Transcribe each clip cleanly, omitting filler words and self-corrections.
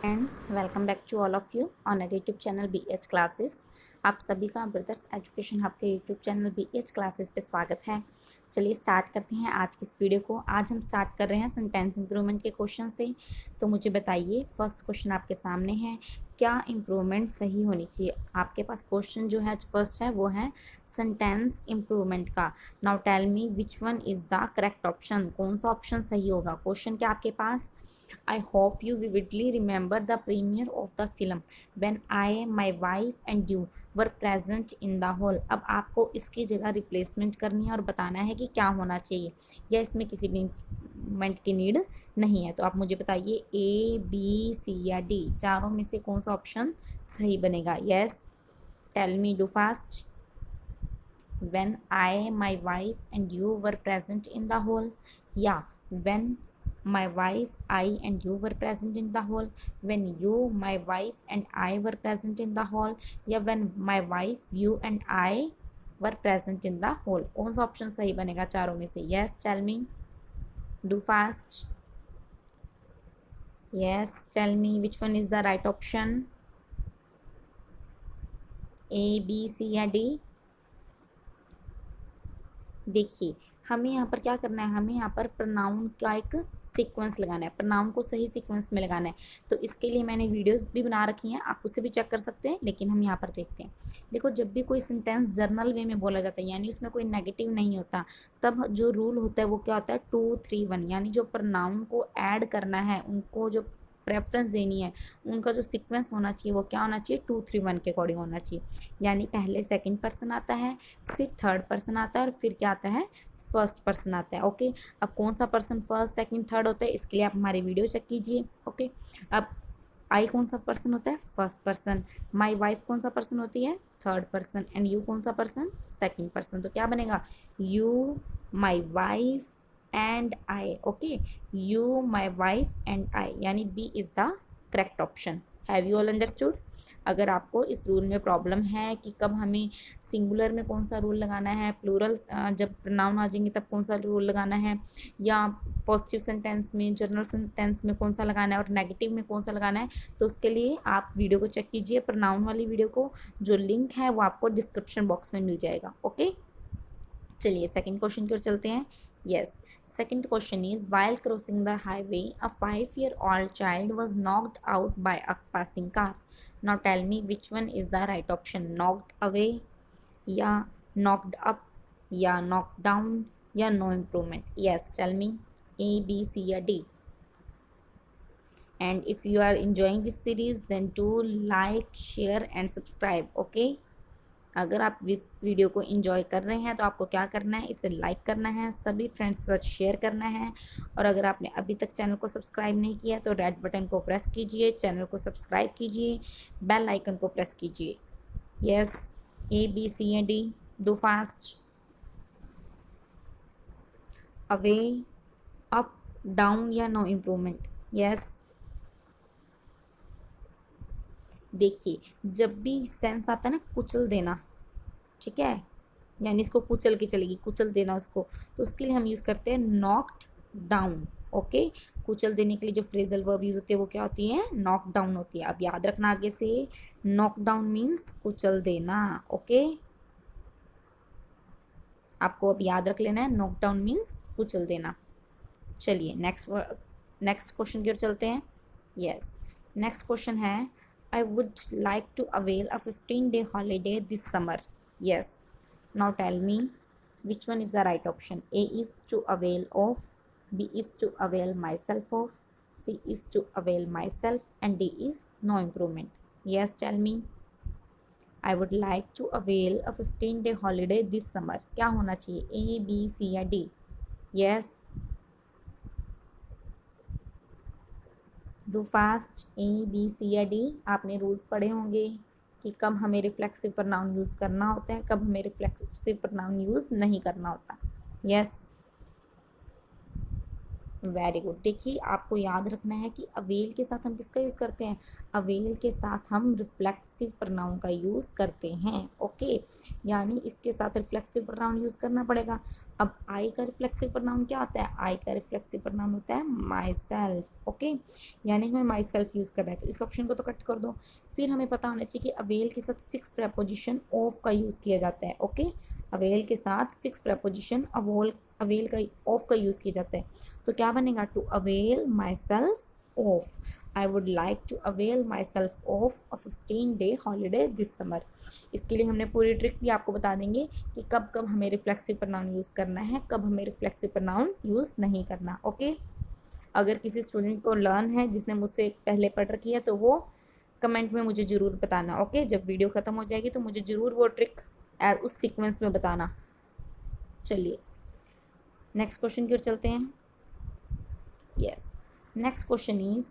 Friends, welcome back to all of you on our YouTube channel BH classes. आप सभी का brothers education hub के YouTube channel BH classes पे स्वागत है। चलिए स्टार्ट करते हैं आज की इस वीडियो को। आज हम स्टार्ट कर रहे हैं सेंटेंस इम्प्रूवमेंट के क्वेश्चन से। तो मुझे बताइए, फर्स्ट क्वेश्चन आपके सामने है, क्या इम्प्रूवमेंट सही होनी चाहिए। आपके पास क्वेश्चन जो है फर्स्ट है वो है सेंटेंस इम्प्रूवमेंट का। Now tell me which one is the correct option. कौन सा ऑप्शन सही होगा। क्वेश्चन क्या आपके पास, I hope you vividly remember the premiere of the film when I my wife and you were present in the hall. अब आपको इसकी जगह रिप्लेसमेंट करनी है और बताना है कि क्या होना चाहिए, या इसमें किसी भी इम्प्रूवमेंट की नीड नहीं है। तो आप मुझे बताइए A, B, C या D, चारों में से कौन सा ऑप्शन सही बनेगा। Yes, tell me, do fast. When I, my wife and you were present in the hall, या when my wife, I and you were present in the hall, when you, my wife and I were present in the hall, या when my wife, you and I were present in the hall। कौन सा option सही बनेगा चारों में से। Yes, tell me, do fast. Yes, tell me which one is the right option, A, B, C या D। देखिए, हमें यहाँ पर क्या करना है, हमें यहाँ पर प्रोनाउन का एक सीक्वेंस लगाना है, प्रोनाउन को सही सीक्वेंस में लगाना है। तो इसके लिए मैंने वीडियोस भी बना रखी हैं, आप उसे भी चेक कर सकते हैं। लेकिन हम यहाँ पर देखते हैं। देखो, जब भी कोई सेंटेंस जर्नल वे में बोला जाता है, यानी उसमें कोई नेगेटिव नहीं होता, तब जो रूल होता है वो क्या होता है, 2, 3, 1। यानी जो प्रोनाउन को ऐड करना है, उनको जो प्रेफरेंस देनी है, उनका जो सीक्वेंस होना चाहिए वो क्या होना चाहिए, 2, 3, 1 के अकॉर्डिंग होना चाहिए। यानी पहले सेकंड पर्सन आता है, फिर थर्ड पर्सन आता है, और फिर क्या आता है, फर्स्ट पर्सन आता है। ओके, अब कौन सा पर्सन फर्स्ट सेकंड थर्ड होता है, इसके लिए आप हमारी वीडियो चेक कीजिए। ओके, अब आई कौन सा पर्सन होता है, फर्स्ट पर्सन। माई वाइफ कौन सा पर्सन होती है, थर्ड पर्सन। एंड यू कौन सा पर्सन, सेकंड पर्सन। तो क्या बनेगा, you, my wife and I. Okay, you, my wife and I, यानी B is the correct option. Have you all understood. अगर आपको इस रूल में प्रॉब्लम है कि कब हमें सिंगुलर में कौन सा रूल लगाना है, प्लूरल जब प्रोनाउन आ जाएंगे तब कौन सा रूल लगाना है, या पॉजिटिव सेंटेंस में, जनरल सेंटेंस में कौन सा लगाना है, और नेगेटिव में कौन सा लगाना है, तो उसके लिए आप वीडियो को चेक कीजिए, प्रोनाउन वाली वीडियो को। जो लिंक है वो आपको डिस्क्रिप्शन बॉक्स में मिल जाएगा। ओके, चलिए सेकंड क्वेश्चन की ओर चलते हैं। Yes, second question is, while crossing the highway, a 5-year-old child was knocked out by a passing car. Now tell me which one is the right option, knocked away या knocked up या knocked down या no improvement। yes, tell me, A, B, C या D। and if you are enjoying this series then do like, share and subscribe। okay, अगर आप इस video को enjoy कर रहे हैं तो आपको क्या करना है, इसे लाइक करना है, सभी फ्रेंड्स के साथ शेयर करना है। और अगर आपने अभी तक चैनल को सब्सक्राइब नहीं किया तो रेड बटन को प्रेस कीजिए, चैनल को सब्सक्राइब कीजिए, बेल आइकन को प्रेस कीजिए। यस, A, B, C या D, do fast. Away, up, down या नो इम्प्रूवमेंट। यस, देखिए, जब भी सेंस आता है ना कुचल देना, ठीक है, यानी इसको कुचल के चलेगी, कुचल देना उसको, तो उसके लिए हम यूज़ करते हैं नॉक्ड डाउन। ओके, कुचल देने के लिए जो फ्रेजल वर्ब यूज़ होती है वो क्या होती है, नॉक डाउन होती है। अब याद रखना आगे से, नॉक डाउन मीन्स कुचल देना। ओके, आपको अब याद रख लेना है, नॉक डाउन मीन्स कुचल देना। चलिए नेक्स्ट क्वेश्चन की ओर चलते हैं। यस, नेक्स्ट क्वेश्चन है, I would like to avail a 15-day holiday this summer. Yes, now tell me which one is the right option, A is to avail of, B is to avail myself of, C is to avail myself and D is no improvement। yes, tell me, I would like to avail a 15-day holiday this summer। क्या होना चाहिए, A, B, C या D। yes, do fast, A, B, C या D। आपने rules पढ़े होंगे कि कब हमें रिफ्लेक्सिव प्रोनाउन यूज़ करना होता है, कब हमें रिफ्लेक्सिव प्रोनाउन यूज़ नहीं करना होता। Yes, very good. देखिए आपको याद रखना है कि अवेल के साथ हम किसका यूज़ करते हैं, अवेल के साथ हम रिफ्लेक्सिव प्रोनाउन का यूज़ करते हैं। ओके, यानी इसके साथ रिफ्लेक्सिव प्रोनाउन यूज़ करना पड़ेगा। अब आई का रिफ्लेक्सिव प्रोनाउन क्या होता है, आई का रिफ्लेक्सिव प्रोनाउन होता है माई सेल्फ। ओके, यानी हमें माई सेल्फ यूज़ करना है, तो इस ऑप्शन को तो कट कर दो। फिर हमें पता होना चाहिए कि अवेल के साथ फिक्स प्रेपोजिशन ऑफ का यूज़ किया जाता है। ओके, अवेल के साथ फिक्स प्रेपोजिशन अवेल का ऑफ का यूज़ किया जाता है। तो क्या बनेगा, to avail myself of, I would like to avail myself of a 15-day holiday this summer. इसके लिए हमने पूरी ट्रिक भी आपको बता देंगे कि कब कब हमें रिफ्लेक्सिव प्रोनाउन यूज़ करना है, कब हमें रिफ्लेक्सिव प्रोनाउन यूज़ नहीं करना। ओके, अगर किसी स्टूडेंट को लर्न है जिसने मुझसे पहले पढ़ रखी है तो वो कमेंट में मुझे ज़रूर बताना। ओके, जब वीडियो ख़त्म हो जाएगी तो मुझे ज़रूर वो ट्रिक उस सीक्वेंस में बताना। चलिए नेक्स्ट क्वेश्चन की ओर चलते हैं। Yes, next question is,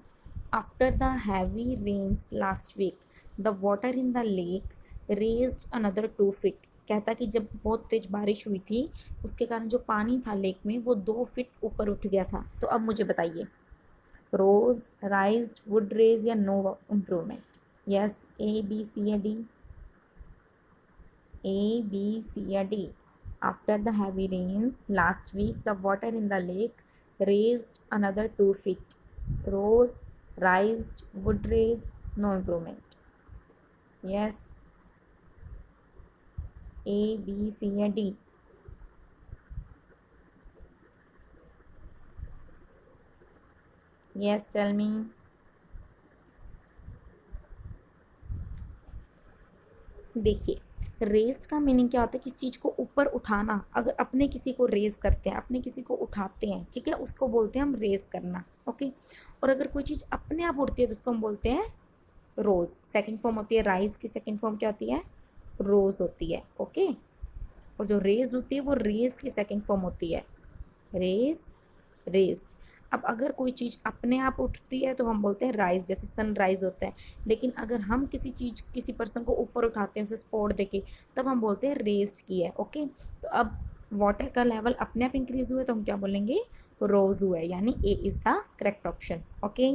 after the heavy rains last week the water in the lake raised another 2 feet। कहता कि जब बहुत तेज बारिश हुई थी उसके कारण जो पानी था लेक में वो 2 feet ऊपर उठ गया था। तो अब मुझे बताइए, रोज, राइज्ड, वुड रेज या no improvement. Yes, A B C या D, A, B, C or D. After the heavy rains last week, the water in the lake raised another 2 feet. Rose, raised, would raise, no improvement. Yes, A, B, C or D. Yes, tell me. देखिए, raise का meaning क्या होता है, किसी चीज़ को ऊपर उठाना। अगर अपने किसी को रेज करते हैं, अपने किसी को उठाते हैं, ठीक है, उसको बोलते हैं हम रेज करना। ओके, और अगर कोई चीज़ अपने आप उठती है तो उसको हम बोलते हैं रोज। सेकंड फॉर्म होती है राइज की, सेकंड फॉर्म क्या होती है, रोज होती है। ओके, और जो रेज होती है वो रेज की सेकंड फॉर्म होती है, रेज, रेज्ड। अब अगर कोई चीज़ अपने आप उठती है तो हम बोलते हैं राइज, जैसे सनराइज होता है। लेकिन अगर हम किसी चीज़, किसी पर्सन को ऊपर उठाते हैं उसे सपोर्ट देके, तब हम बोलते हैं रेज्ड की है। ओके, तो अब वाटर का लेवल अपने आप इंक्रीज हुआ है तो हम क्या बोलेंगे, रोज हुआ है, यानी A is the correct option. Okay,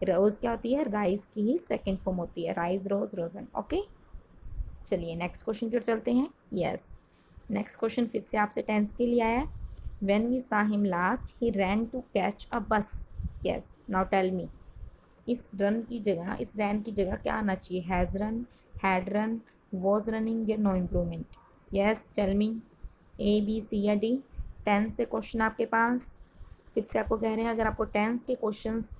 rose क्या होती है, राइज की ही सेकेंड फॉर्म होती है, राइज, रोज, रोजन। ओके, चलिए नेक्स्ट क्वेश्चन की ओर चलते हैं। यस, नेक्स्ट क्वेश्चन फिर से आपसे टेंस के लिए आया है। When we saw him last he ran to catch a bus. Yes, now tell मी, इस रन की जगह, इस रैन की जगह क्या आना चाहिए, has run, had run, was running या no improvement. Yes, tell me, A, B, C या डी। टेंस से क्वेश्चन आपके पास, फिर से आपको कह रहे हैं, अगर आपको टेंस के क्वेश्चंस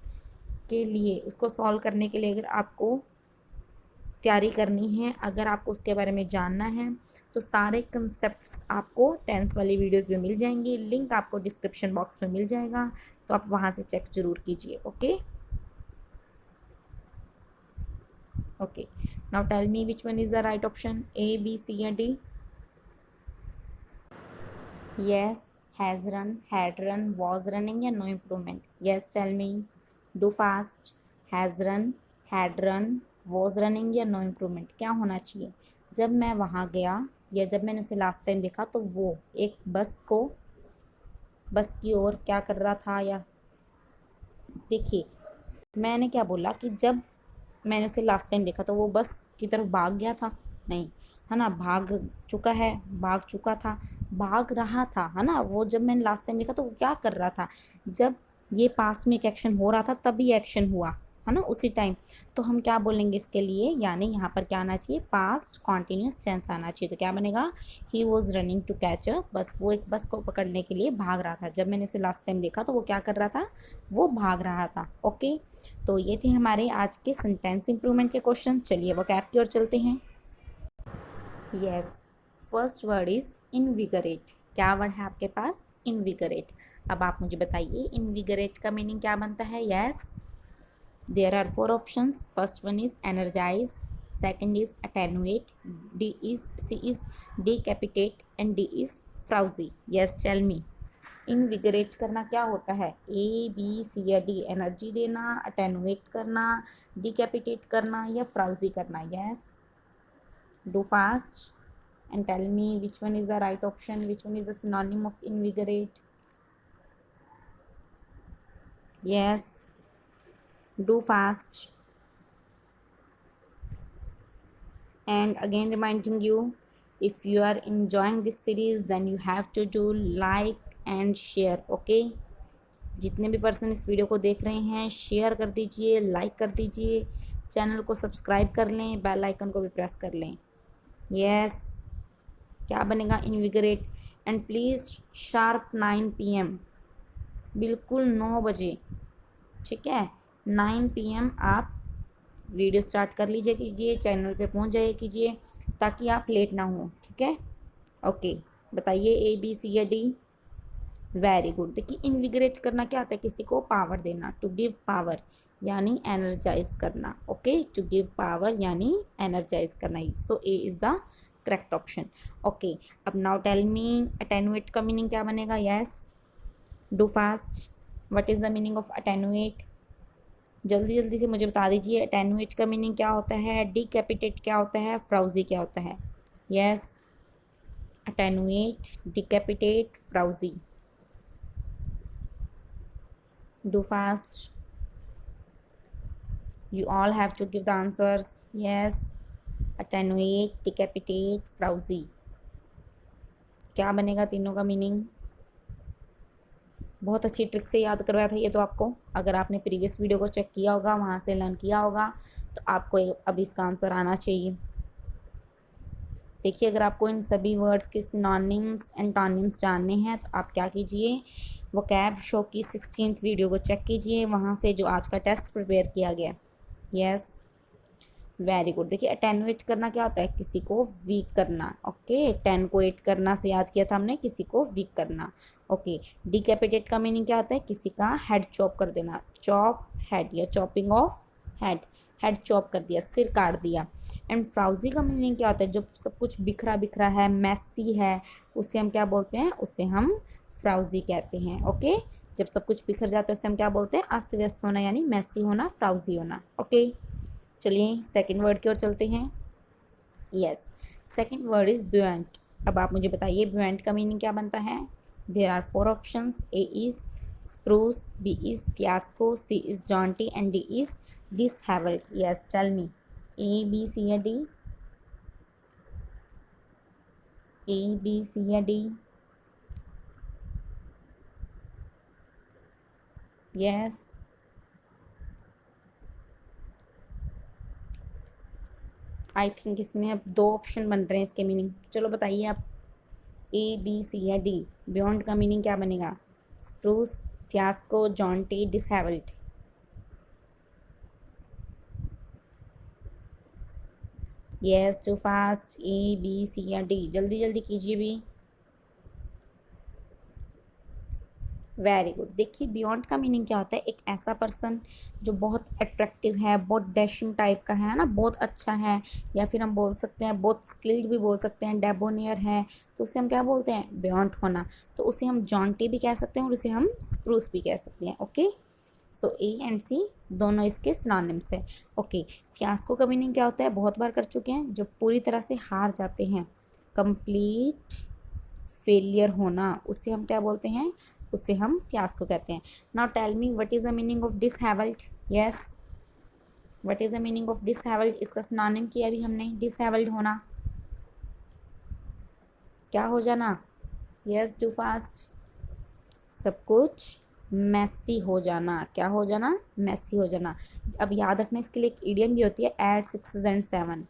के लिए, उसको सॉल्व करने के लिए अगर आपको तैयारी करनी है, अगर आपको उसके बारे में जानना है, तो सारे कंसेप्ट्स आपको टेंस वाली वीडियोस में मिल जाएंगी। लिंक आपको डिस्क्रिप्शन बॉक्स में मिल जाएगा, तो आप वहाँ से चेक ज़रूर कीजिए। Okay, okay, now tell me which one is the right option, A, B, C या D. Yes, has run, had run, was running या no improvement. Yes, tell me, do fast, has run, had run, was running या no improvement. क्या होना चाहिए, जब मैं वहाँ गया या जब मैंने उसे लास्ट टाइम देखा तो वो एक बस की ओर क्या कर रहा था, या देखिए मैंने क्या बोला कि जब मैंने उसे लास्ट टाइम देखा तो वो बस की तरफ भाग गया था, नहीं, है ना, भाग चुका है, भाग चुका था, भाग रहा था, है ना। वो जब मैंने लास्ट टाइम देखा तो वो क्या कर रहा था, जब ये पास में एक एक्शन हो रहा था तभी एक्शन हुआ, है ना, उसी टाइम। तो हम क्या बोलेंगे इसके लिए, यानी यहाँ पर क्या आना चाहिए, पास्ट कॉन्टिन्यूस टेंस आना चाहिए। तो क्या बनेगा, he was running to catch a bus, वो एक बस को पकड़ने के लिए भाग रहा था। जब मैंने उसे लास्ट टाइम देखा तो वो क्या कर रहा था, वो भाग रहा था। ओके, तो ये थे हमारे आज के सेंटेंस इंप्रूवमेंट के क्वेश्चन। चलिए वो कैप की ओर चलते हैं। Yes, first word is invigorate. क्या वर्ड है आपके पास, इनविगरेट। अब आप मुझे बताइए इनविगरेट का मीनिंग क्या बनता है। Yes, there are 4 options. First one is energise, second is attenuate, D is, C is decapitate and D is frowzy. Yes, tell me, invigorate करना क्या होता है, ए, बी, सी या डी। एनर्जी देना, अटेनुएट करना, डिकैपिटेट करना या फ्राउजी करना। Yes, do fast and tell me which one is the right option, which one is the synonym of invigorate. yes, do fast. And again reminding you, if you are enjoying this series then you have to do like and share. Okay, जितने भी person इस video को देख रहे हैं share कर दीजिए, like कर दीजिए, चैनल को सब्सक्राइब कर लें, बेल आइकन को भी प्रेस कर लें। यस, क्या बनेगा? इनविगरेट। एंड प्लीज़ शार्प 9 PM, बिल्कुल 9 बजे, ठीक है, 9 PM आप वीडियो स्टार्ट कर लीजिए कीजिए, चैनल पे पहुंच जाइए कीजिए, ताकि आप लेट ना हो, ठीक है। ओके, बताइए ABC या D? Very good. देखिए इनविगरेट करना क्या होता है? किसी को पावर देना, टू गिव पावर यानी एनर्जाइज करना। ओके, टू गिव पावर यानी एनर्जाइज करना ही। So A is the correct option. Okay, अब नाउ टेल मी अटेनुएट का मीनिंग क्या बनेगा? Yes, do fast. What is the meaning of attenuate? जल्दी जल्दी से मुझे बता दीजिए। अटेनुएट का मीनिंग क्या होता है? डिकैपिटेट क्या होता है? फ्राउजी क्या होता है? Yes, attenuate, डिकैपिटेट, फ्राउजी। Do fast. You all have to give the answers. Yes, attenuate, decapitate, frowsy. क्या बनेगा तीनों का मीनिंग? बहुत अच्छी ट्रिक से याद करवाया था ये तो आपको। अगर आपने प्रीवियस वीडियो को चेक किया होगा, वहाँ से लर्न किया होगा, तो आपको अब इसका आंसर आना चाहिए। देखिए, अगर आपको इन सभी वर्ड्स के सिनोनिम्स एंटोनिम्स जानने हैं तो आप क्या कीजिए, वो कैब शो की 16th वीडियो को चेक कीजिए, वहाँ से जो आज का टेस्ट प्रिपेयर किया गया। Yes, very good. देखिए अटेनुएट करना क्या होता है? किसी को वीक करना। ओके, 10 को 8 करना से याद किया था हमने, किसी को वीक करना। ओके, डिकैपिटेट का मीनिंग क्या होता है? किसी का हेड चॉप कर देना, चॉप हेड या chopping of head, head chop कर दिया, सिर काट दिया। एंड फ्राउजी का मीनिंग क्या होता है? जब सब कुछ बिखरा बिखरा है, मैसी है, उसे हम क्या बोलते हैं? उसे हम फ्राउजी कहते हैं। ओके, जब सब कुछ बिखर जाता है उसे हम क्या बोलते हैं? अस्त व्यस्त होना यानी मैसी होना, फ्राउजी होना। ओके, चलिए सेकंड वर्ड की ओर चलते हैं। Yes, second word is buoyant. अब आप मुझे बताइए ब्यूएंट का मीनिंग क्या बनता है? There are 4 options. A is spruce, B is fiasco, C is jaunty and D is dishevelled. Yes, tell me. A, B, C या डी? ए, बी, सी या डी? यस, आई थिंक इसमें अब 2 ऑप्शन बन रहे हैं इसके मीनिंग। चलो बताइए आप, ए, बी, सी या डी? बियॉन्ड का मीनिंग क्या बनेगा? Spruce, fiasco, jaunty, dishevelled. Yes, too fast. A, B, C या डी? जल्दी जल्दी कीजिए भी। Very good. देखिए बियॉन्ड का मीनिंग क्या होता है? एक ऐसा पर्सन जो बहुत अट्रैक्टिव है, बहुत डैशिंग टाइप का है ना, बहुत अच्छा है, या फिर हम बोल सकते हैं बहुत स्किल्ड भी बोल सकते हैं, डेबोनियर है, तो उसे हम क्या बोलते हैं? बियॉन्ड होना। तो उसे हम जॉन्टी भी कह सकते हैं और उसे हम स्प्रूस भी कह सकते हैं। ओके, सो ए एंड सी दोनों इसके सिनोनिम्स है। ओके, फियास्को का मीनिंग क्या होता है? बहुत बार कर चुके हैं, जो पूरी तरह से हार जाते हैं, कंप्लीट फेलियर होना, उसे हम क्या बोलते हैं? उसे हम फियास्को कहते हैं। Now tell me what is the meaning of dishevelled? Yes, what is the meaning of dishevelled? इसका सिनोनिम किया भी हमने, डिसहेवल्ड होना, क्या हो जाना? Yes, too fast. सब कुछ मैसी हो जाना। क्या हो जाना? मैसी हो जाना। अब याद रखना, इसके लिए एक इडियम भी होती है, at 6 and 7।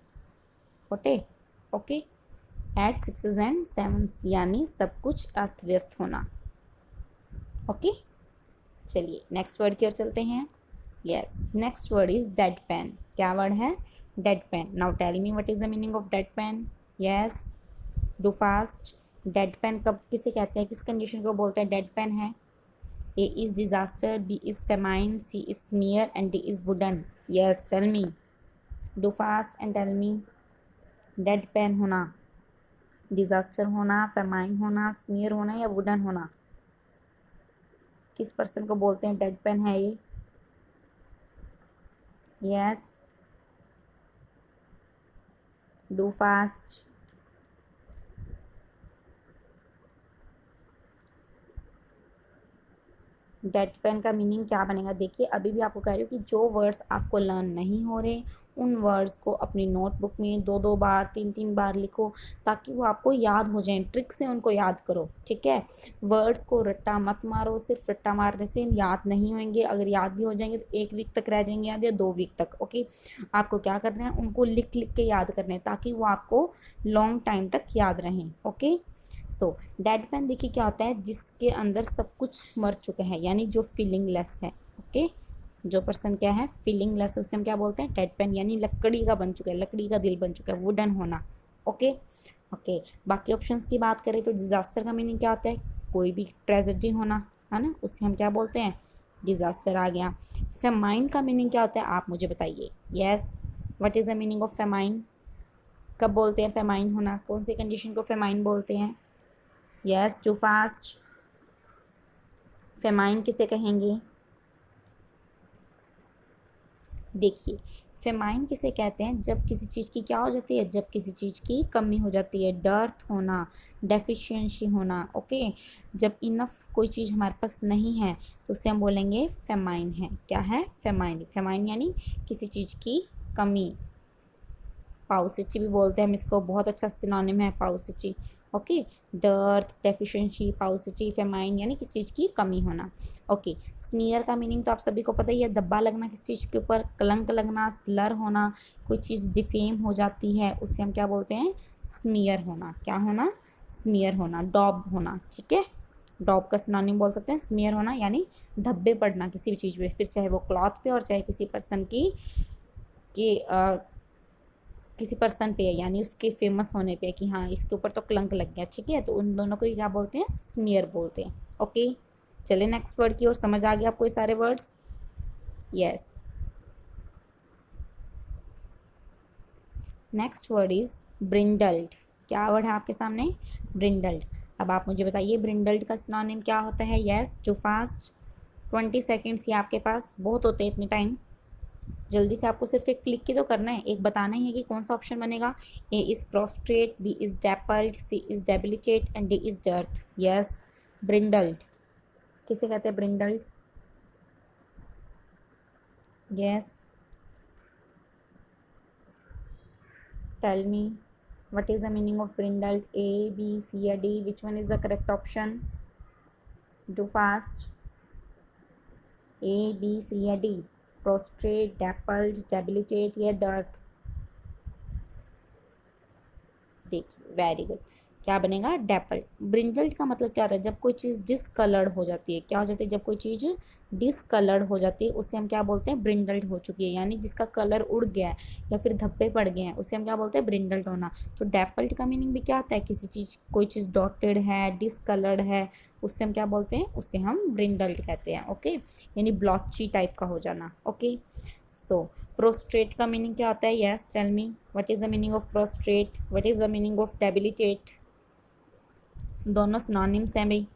Okay, okay, at 6 and 7 यानी सब कुछ अस्त व्यस्त होना। ओके, चलिए नेक्स्ट वर्ड की ओर चलते हैं। Yes, next word is deadpan. क्या वर्ड है? Deadpan. Now tell me what is the meaning of deadpan? Yes, do fast. Deadpan कब किसे कहते हैं? किस कंडीशन को बोलते हैं डेड पेन है? A is disaster, B is famine, C is smear and D is wooden. Yes, tell me, do fast and tell me. Deadpan होना, डिजास्टर होना, फेमाइन होना, स्मीयर होना या वुडन होना? किस पर्सन को बोलते हैं डेड पेन है ये? Yes, do fast. Deadpan का मीनिंग क्या बनेगा? देखिए अभी भी आपको कह रही हूँ कि जो वर्ड्स आपको लर्न नहीं हो रहे उन वर्ड्स को अपनी नोटबुक में 2-2 बार 3-3 बार लिखो, ताकि वो आपको याद हो जाएं। ट्रिक से उनको याद करो, ठीक है। वर्ड्स को रट्टा मत मारो, सिर्फ रट्टा मारने से याद नहीं होंगे। अगर याद भी हो जाएंगे तो 1 वीक तक रह जाएंगे याद, या 2 वीक तक। ओके, आपको क्या करना है, उनको लिख लिख के याद करना है, ताकि वो आपको लॉन्ग टाइम तक याद रहें। ओके, सो डेड पेन देखिए क्या होता है, जिसके अंदर सब कुछ मर चुका है, यानी जो फीलिंग लेस है। ओके, जो पर्सन क्या है, फीलिंग लेस है, उसे हम क्या बोलते हैं, डेड पेन। यानी लकड़ी का बन चुका है, लकड़ी का दिल बन चुका है, वुडन होना। ओके ओके, बाकी ऑप्शंस की बात करें तो डिज़ास्टर का मीनिंग क्या होता है, कोई भी ट्रेजेडी होना, है ना, उसे हम क्या बोलते हैं, डिज़ास्टर आ गया। फेमाइन का मीनिंग क्या होता है, आप मुझे बताइए। Yes, what is the meaning of famine? कब बोलते हैं फेमाइन होना, कौन सी कंडीशन को फेमाइन बोलते हैं? Yes, too fast. फेमाइन किसे कहेंगे? देखिए, फेमाइन किसे कहते हैं, जब किसी चीज़ की क्या हो जाती है, जब किसी चीज़ की कमी हो जाती है, डर्थ होना, डेफिशिएंसी होना। ओके, जब इनफ कोई चीज़ हमारे पास नहीं है तो उसे हम बोलेंगे फेमाइन है। क्या है? फेमाइन। फेमाइन यानी किसी चीज़ की कमी। पाउसिची भी बोलते हैं हम इसको, बहुत अच्छा सिनोनिम है पाउसिची। ओके, डर्थ, डेफिशिएंसी, पाउसिची, फेमाइन यानी किसी चीज़ की कमी होना। ओके, स्मीयर का मीनिंग तो आप सभी को पता ही है, धब्बा लगना, किसी चीज़ के ऊपर कलंक लगना, स्लर होना, कोई चीज़ डिफेम हो जाती है, उसे हम क्या बोलते हैं, स्मीयर होना। क्या होना? स्मीयर होना, डॉब होना। ठीक है, डॉब का सिनोनिम बोल सकते हैं स्मीयर होना, यानी धब्बे पड़ना किसी भी चीज़ पे, फिर चाहे वो क्लॉथ पे और चाहे किसी पर्सन की किसी पर्सन पे है, यानी उसके फेमस होने पे, कि हाँ इसके ऊपर तो कलंक लग गया। ठीक है, तो उन दोनों को ही क्या बोलते हैं, स्मीयर बोलते हैं। ओके, चलिए नेक्स्ट वर्ड की ओर। समझ आ गया आपको ये सारे words? Yes, next word is brindled. क्या वर्ड है आपके सामने? ब्रिंडल्ड। अब आप मुझे बताइए ब्रिंडल्ड का सिनोनिम क्या होता है? Yes, too fast. 20 सेकेंड्स ही आपके पास बहुत होते हैं इतने टाइम। जल्दी से आपको सिर्फ एक क्लिक की तो करना है, एक बताना ही है कि कौन सा ऑप्शन बनेगा। A is prostrate, B is dappled, C is debilitate and D is dearth. Yes, brindled किसे कहते हैं? Brindled. Yes, tell me what is the meaning of brindled? A, B, C or D? Which one is the correct option? Do fast. A, B, C or D? Prostrate, dappled, debilitate या dearth? देखिए, very good. क्या बनेगा? डैपल। ब्रिंजल्ड का मतलब क्या होता है? जब कोई चीज़ डिसकलर्ड हो जाती है। क्या हो जाती है? जब कोई चीज़ डिसकलर्ड हो जाती है उसे हम क्या बोलते हैं? ब्रिंजल्ड हो चुकी है, यानी जिसका कलर उड़ गया है या फिर धब्बे पड़ गए हैं, उसे हम क्या बोलते हैं? ब्रिंजल्ड होना। तो डैपल्ड का मीनिंग भी क्या होता है? किसी चीज़, कोई चीज़ डॉटेड है, डिसकलर्ड है, उससे हम क्या बोलते हैं? उसे हम ब्रिंजल्ड कहते हैं। ओके, यानी ब्लॉची टाइप का हो जाना। ओके, सो प्रोस्ट्रेट का मीनिंग क्या होता है? Yes, tell me what is the meaning of prostrate, what is the meaning of debilitate? दोनों सिनोनिम्स हैं भाई।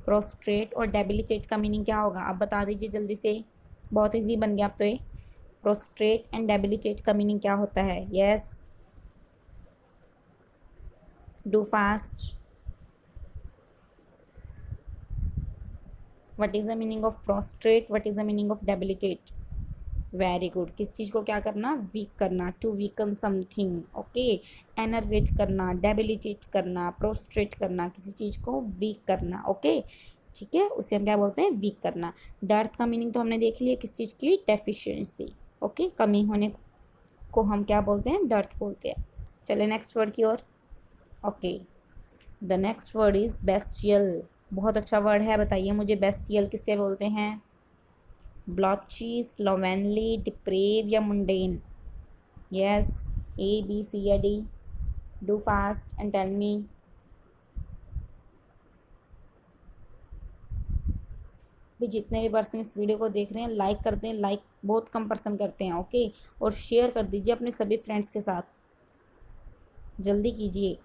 प्रोस्ट्रेट और डेबिलिटेट का मीनिंग क्या होगा? आप बता दीजिए जल्दी से, बहुत ईजी बन गया अब तो ये। प्रोस्ट्रेट एंड डेबिलिटेट का मीनिंग क्या होता है? Yes, do fast. What is the meaning of prostrate, what is the meaning of debilitate? Very good. किस चीज़ को क्या करना? वीक करना, टू वीकन समथिंग। ओके, एनर्वेट करना, डेबिलिटेट करना, प्रोस्ट्रेट करना, किसी चीज़ को वीक करना। ओके, ठीक है, उसे हम क्या बोलते हैं? वीक करना। डर्थ का मीनिंग तो हमने देख लिया, किस चीज़ की? डेफिशिएंसी। ओके, कमी होने को हम क्या बोलते हैं? डर्थ बोलते हैं। चले नेक्स्ट वर्ड की ओर। Okay, the next word is bestial. बहुत अच्छा वर्ड है, बताइए मुझे बेस्टियल किससे बोलते हैं? ब्लॉची, स्लोवेनली, डिप्रेव या mundane? Yes, A, B, C या D? Do fast and tell me. भी जितने भी पर्सन इस वीडियो को देख रहे हैं लाइक कर दें, लाइक बहुत कम पर्सन करते हैं। ओके, और शेयर कर दीजिए अपने सभी फ्रेंड्स के साथ, जल्दी कीजिए।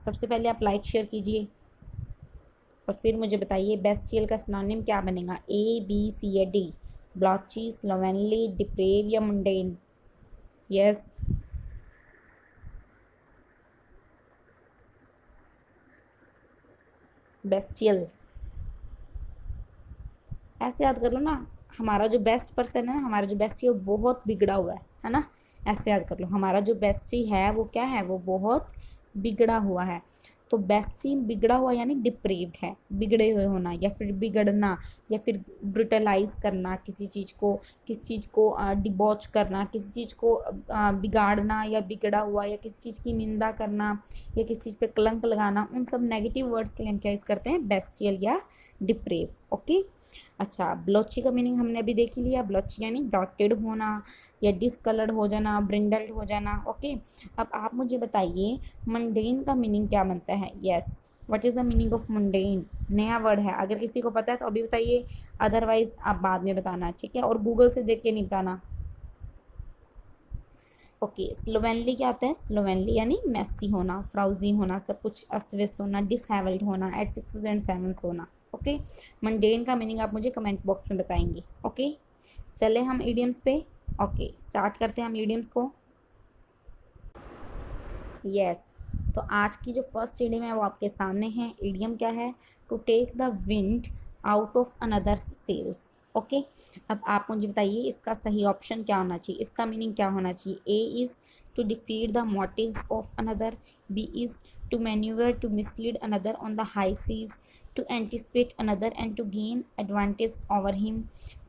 सबसे पहले आप लाइक शेयर कीजिए और फिर मुझे बताइए बेस्टियल का सिनोनिम क्या बनेगा? ए, बी, सी या डी? ब्लॉची, स्लोवेनली, डिप्रेव या मुंडेन? Yes, bestial. ऐसे याद कर लो ना, हमारा जो बेस्ट पर्सन है ना, हमारा जो बेस्टी है वो बहुत बिगड़ा हुआ है ना। ऐसे याद कर लो, हमारा जो बेस्टी है वो क्या है, वो बहुत बिगड़ा हुआ है। तो बेस्टी बिगड़ा हुआ यानी डिप्रेव्ड है, बिगड़े हुए होना या फिर बिगड़ना या फिर ब्रुटलाइज करना किसी चीज़ को, किसी चीज़ को डिबॉच करना, किसी चीज़ को बिगाड़ना या बिगड़ा हुआ, या किसी चीज़ की निंदा करना या किसी चीज़ पे कलंक लगाना, उन सब नेगेटिव वर्ड्स के लिए हम क्या यूज़ करते हैं, बेस्टियल या डिप्रेव। ओके। अच्छा, ब्लोची का मीनिंग हमने अभी देख ही लिया। ब्लोची यानी डॉटेड होना या डिसकलर्ड हो जाना, ब्रिंडल्ड हो जाना। ओके। अब आप मुझे बताइए मंडेन का मीनिंग क्या बनता है। Yes, what is the meaning of mundane. नया वर्ड है, अगर किसी को पता है तो अभी बताइए, अदरवाइज आप बाद में बताना, ठीक है, और गूगल से देख के नहीं बताना। ओके, स्लोवेनली क्या होता है, स्लोवेनली यानी मैसी होना, फ्राउजी होना, सब कुछ अस्त व्यस्त होना, डिसहेवल्ड होना, एट सिक्सेस एंड सेवन्स होना। ओके। मंडेन का मीनिंग आप मुझे कमेंट बॉक्स में बताएंगे। ओके, चले हम ईडियम्स पे। ओके, स्टार्ट करते हैं हम ईडियम्स को। यस, तो आज की जो फर्स्ट ईडियम है वो आपके सामने है। ईडियम क्या है, to take the wind out of another sails. Okay. अब आप मुझे बताइए इसका सही ऑप्शन क्या होना चाहिए, इसका मीनिंग क्या होना चाहिए। A is to defeat the motives of another, B is to manoeuvre to mislead another on the high seas, to anticipate another and to gain advantage over him,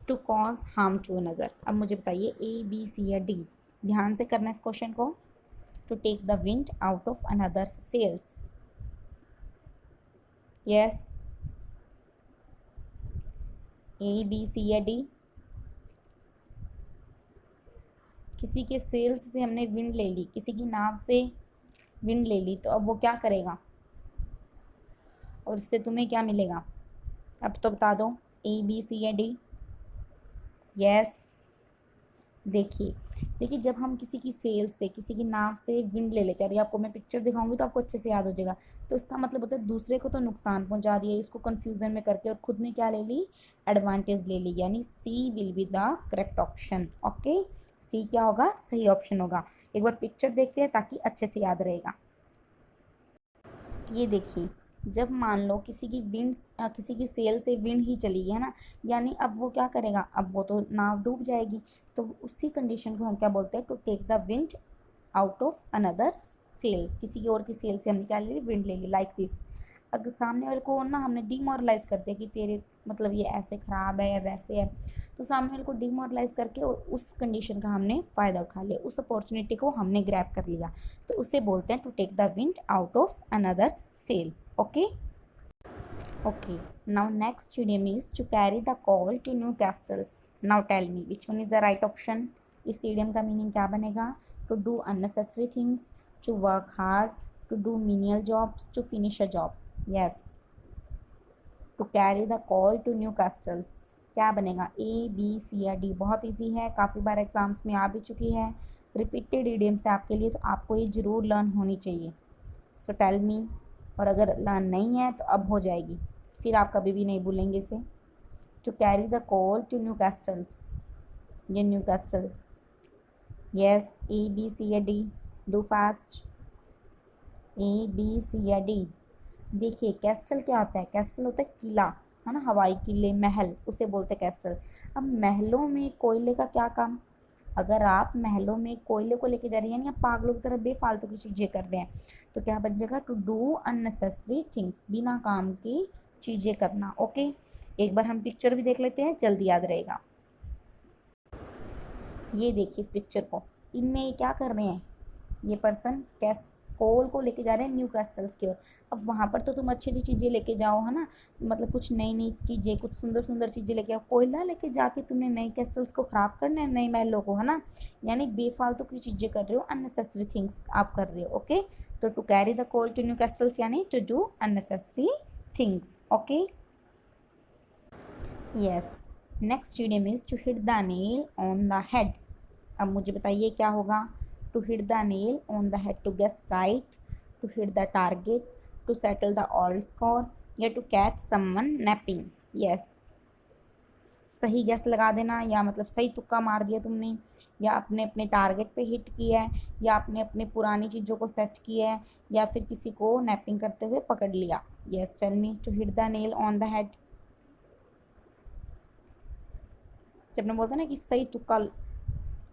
to cause harm to another. अब मुझे बताइए ए B C या D, ध्यान से करना इस question को। To take the wind out of another's sails. Yes, A B C या D। किसी के सेल्स से हमने विंड ले ली, किसी की नाव से विंड ले ली, तो अब वो क्या करेगा और इससे तुम्हें क्या मिलेगा, अब तो बता दो। A B C या D। यस, देखिए देखिए, जब हम किसी की सेल से, किसी की नाव से विंड ले लेते हैं, अभी आपको मैं पिक्चर दिखाऊंगी तो आपको अच्छे से याद हो जाएगा, तो इसका मतलब होता है दूसरे को तो नुकसान पहुंचा दिया, इसको कंफ्यूजन में करके, और खुद ने क्या ले ली, एडवांटेज ले ली। यानी C will be the correct option. Okay, C क्या होगा, सही ऑप्शन होगा। एक बार पिक्चर देखते हैं ताकि अच्छे से याद रहेगा। ये देखिए, जब मान लो किसी की विंड, किसी की सेल से विंड ही चली गई है ना, यानी अब वो क्या करेगा, अब वो तो नाव डूब जाएगी। तो उसी कंडीशन को हम क्या बोलते हैं, to take the wind out of another sail. किसी की और की सेल से हमने क्या ले ली, विंड ले ली, लाइक दिस। अगर सामने वाले को ना हमने डिमोरलाइज कर दिया कि तेरे मतलब ये ऐसे ख़राब है या वैसे है, तो सामने वाले को डिमोरलाइज करके और उस कंडीशन का हमने फ़ायदा उठा लिया, उस अपॉर्चुनिटी को हमने ग्रैब कर लिया, तो उसे बोलते हैं to take the wind out of another's sail. Okay. Okay, now next idiom is to carry the coal to new castles. Now tell me which one is the right option. इस idiom का meaning क्या बनेगा, to do unnecessary things, to work hard, to do menial jobs, to finish a job. Yes, to carry the coal to Newcastles क्या बनेगा, ए B C या D. बहुत easy है, काफ़ी बार एग्जाम्स में आ भी चुकी है, रिपीटेड इडियम्स है आपके लिए, तो आपको ये ज़रूर लर्न होनी चाहिए। सो टेल मी, और अगर लर्न नहीं है तो अब हो जाएगी, फिर आप कभी भी नहीं भूलेंगे इसे। To carry the coal to Newcastles, ये Newcastle. Yes, A B C या D, do fast. A B C या डी। देखिए कैस्टल क्या होता है, कैस्टल होता है किला, है ना, हवाई किले, महल, उसे बोलते हैं कैस्टल। अब महलों में कोयले का क्या काम, अगर आप महलों में कोयले को लेके जा रही हैं, यानी आप पागलों की तरह बेफालतू की चीज़ें कर रहे हैं, तो क्या बन जाएगा, टू डू अननेसेसरी थिंग्स, बिना काम की चीज़ें करना। ओके, एक बार हम पिक्चर भी देख लेते हैं, जल्दी याद रहेगा। ये देखिए इस पिक्चर को, इनमें ये क्या कर रहे हैं, ये पर्सन कैस कोल को लेके जा रहे हैं न्यू कैस्टल्स की ओर। अब वहाँ पर तो तुम अच्छी अच्छी चीज़ें लेके जाओ, है ना, मतलब कुछ नई नई चीज़ें, कुछ सुंदर सुंदर चीज़ें लेके आओ। कोयला लेके जाके तुमने नए कैस्टल्स को ख़राब करना है, नए महलों को, है ना, यानी बेफालतू की चीज़ें कर रहे हो, अननेसेसरी थिंग्स आप कर रहे हो। ओके, तो to carry the coal to Newcastles यानी to do unnecessary things. Okay. Yes, next idiom is to hit the nail on the head. अब मुझे बताइए क्या होगा, to hit the nail on the head, to guess right, to hit the target, to settle the all score, या to catch someone napping. Yes, सही guess लगा देना, या मतलब सही तुक्का मार दिया तुमने, या अपने अपने टारगेट पे हिट किया है, या अपने अपने पुरानी चीज़ों को सेट किया है, या फिर किसी को नैपिंग करते हुए पकड़ लिया। Yes, tell me, to hit the nail on the head. जब मैं बोलते हैं ना कि सही तुक्का,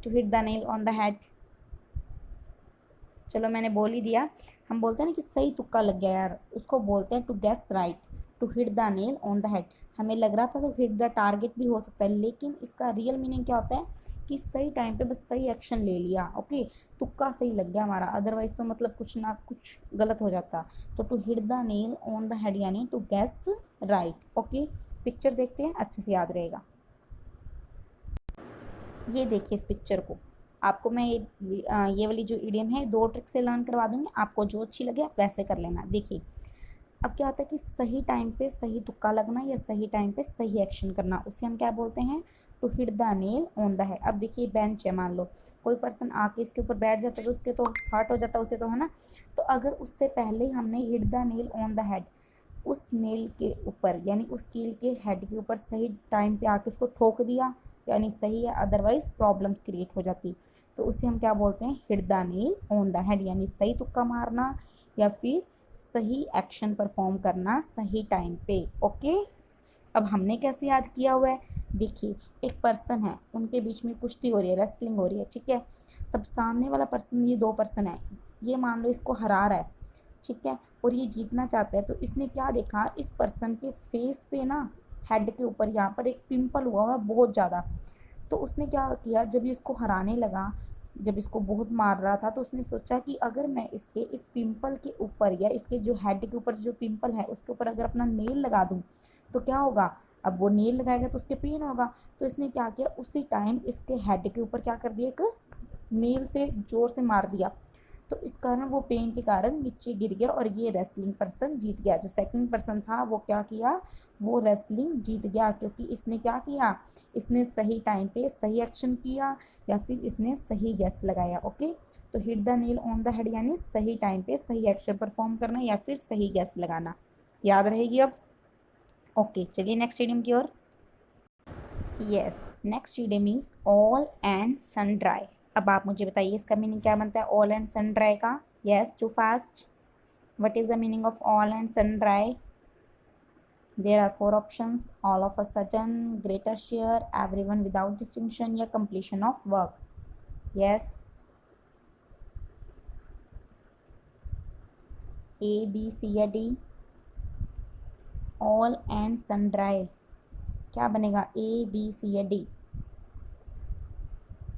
to hit the nail on the head, चलो मैंने बोल ही दिया, हम बोलते हैं ना कि सही तुक्का लग गया यार, उसको बोलते हैं to guess right, to hit the nail on the head. हमें लग रहा था तो हिट द टारगेट भी हो सकता है, लेकिन इसका रियल मीनिंग क्या होता है कि सही टाइम पे बस सही एक्शन ले लिया। ओके, तुक्का सही लग गया हमारा, अदरवाइज तो मतलब कुछ ना कुछ गलत हो जाता। तो to hit the nail on the head यानी to guess right. Okay, picture देखते हैं, अच्छे से याद रहेगा। ये देखिए इस पिक्चर को, आपको मैं ये वाली जो इडियम है 2 ट्रिक से लर्न करवा दूंगी, आपको जो अच्छी लगे आप वैसे कर लेना। देखिए अब क्या होता है कि सही टाइम पे सही तुक्का लगना या सही टाइम पे सही एक्शन करना, उसे हम क्या बोलते हैं, to hit the nail on the head. अब देखिए बेंच है, मान लो कोई पर्सन आके इसके ऊपर बैठ जाता है तो उसके तो हर्ट हो जाता है उसे, तो है ना। तो अगर उससे पहले ही हमने hit the nail on the head, उस नेल के ऊपर यानी उस कील के हेड के ऊपर सही टाइम पे आके उसको ठोक दिया, यानी सही है, अदरवाइज प्रॉब्लम्स क्रिएट हो जाती। तो उसे हम क्या बोलते हैं, hit the nail on the head, यानी सही तुक्का मारना या फिर सही एक्शन परफॉर्म करना सही टाइम पे। ओके, अब हमने कैसे याद किया हुआ है, देखिए एक पर्सन है, उनके बीच में कुश्ती हो रही है, रेसलिंग हो रही है, ठीक है। तब सामने वाला पर्सन, ये 2 पर्सन है, ये मान लो इसको हरा रहा है, ठीक है, और ये जीतना चाहता है। तो इसने क्या देखा, इस पर्सन के फेस पे ना, हेड के ऊपर यहाँ पर एक पिंपल हुआ है बहुत ज़्यादा। तो उसने क्या किया, जब ये इसको हराने लगा, जब इसको बहुत मार रहा था, तो उसने सोचा कि अगर मैं इसके इस पिंपल के ऊपर या इसके जो हेड के ऊपर जो पिंपल है उसके ऊपर अगर अपना नेल लगा दूँ तो क्या होगा। अब वो नेल लगाएगा तो उसके पेन होगा। तो इसने क्या किया, उसी टाइम इसके हेड के ऊपर क्या कर दिया, एक नेल से जोर से मार दिया। तो इस कारण वो पेन के कारण नीचे गिर गया और ये रेसलिंग पर्सन जीत गया। जो सेकंड पर्सन था वो क्या किया, वो रेसलिंग जीत गया, क्योंकि इसने क्या किया, इसने सही टाइम पे सही एक्शन किया या फिर इसने सही गैस लगाया। ओके, तो hit the nail on the head यानी सही टाइम पे सही एक्शन परफॉर्म करना या फिर सही गैस लगाना, याद रहेगी अब। ओके, चलिए नेक्स्ट इडियम की ओर। Yes, next idiom is all and sundry. अब आप मुझे बताइए इसका मीनिंग क्या बनता है, ऑल एंड सन ड्राई का। Yes, too fast, what is the meaning of all and sundry. There are 4 options: all of a sudden, greater share, everyone without distinction या completion of work. Yes, A, B, C या D। all and sundry क्या बनेगा, A, B, C या D।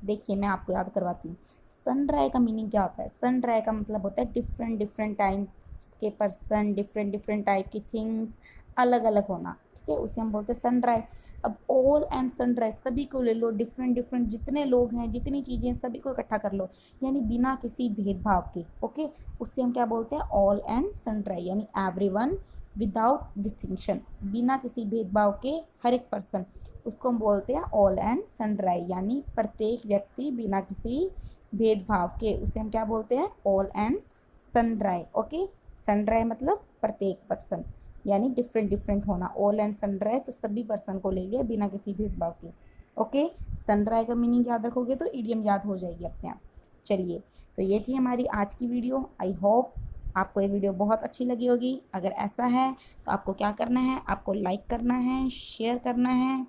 देखिए मैं आपको याद करवाती हूँ, सन ड्राई का मीनिंग क्या होता है। सन ड्राई का मतलब होता है डिफरेंट डिफरेंट टाइप्स के पर्सन, डिफरेंट डिफरेंट टाइप की थिंग्स, अलग अलग होना, ठीक है, उसे हम बोलते हैं सन ड्राई। अब ऑल एंड सन ड्राई सभी को ले लो, डिफरेंट डिफरेंट जितने लोग हैं जितनी चीज़ें सभी को इकट्ठा कर लो, यानी बिना किसी भेदभाव के। ओके, उससे हम क्या बोलते हैं, ऑल एंड सन ड्राई, यानी एवरीवन विदाउट डिस्टिंक्शन, बिना किसी भेदभाव के हर एक पर्सन, उसको हम बोलते हैं ऑल एंड सनड्राई, यानी प्रत्येक व्यक्ति बिना किसी भेदभाव के, उसे हम क्या बोलते हैं, ऑल एंड सनड्राई। ओके, सनड्राई मतलब प्रत्येक पर्सन, यानी डिफरेंट डिफरेंट होना। ऑल एंड सनड्राई तो सभी पर्सन को ले लिया बिना किसी भेदभाव के। ओके, सनड्राई का मीनिंग याद रखोगे तो इडियम याद हो जाएगी अपने आप। चलिए, तो ये थी हमारी आज की वीडियो। आई होप आपको ये वीडियो बहुत अच्छी लगी होगी। अगर ऐसा है तो आपको क्या करना है, आपको लाइक करना है, शेयर करना है,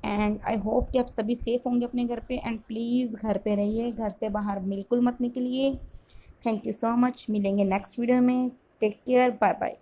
एंड आई होप कि आप सभी सेफ़ होंगे अपने घर पे। एंड प्लीज़ घर पे रहिए, घर से बाहर बिल्कुल मत निकलिए। थैंक यू सो मच, मिलेंगे नेक्स्ट वीडियो में। Take care, bye bye.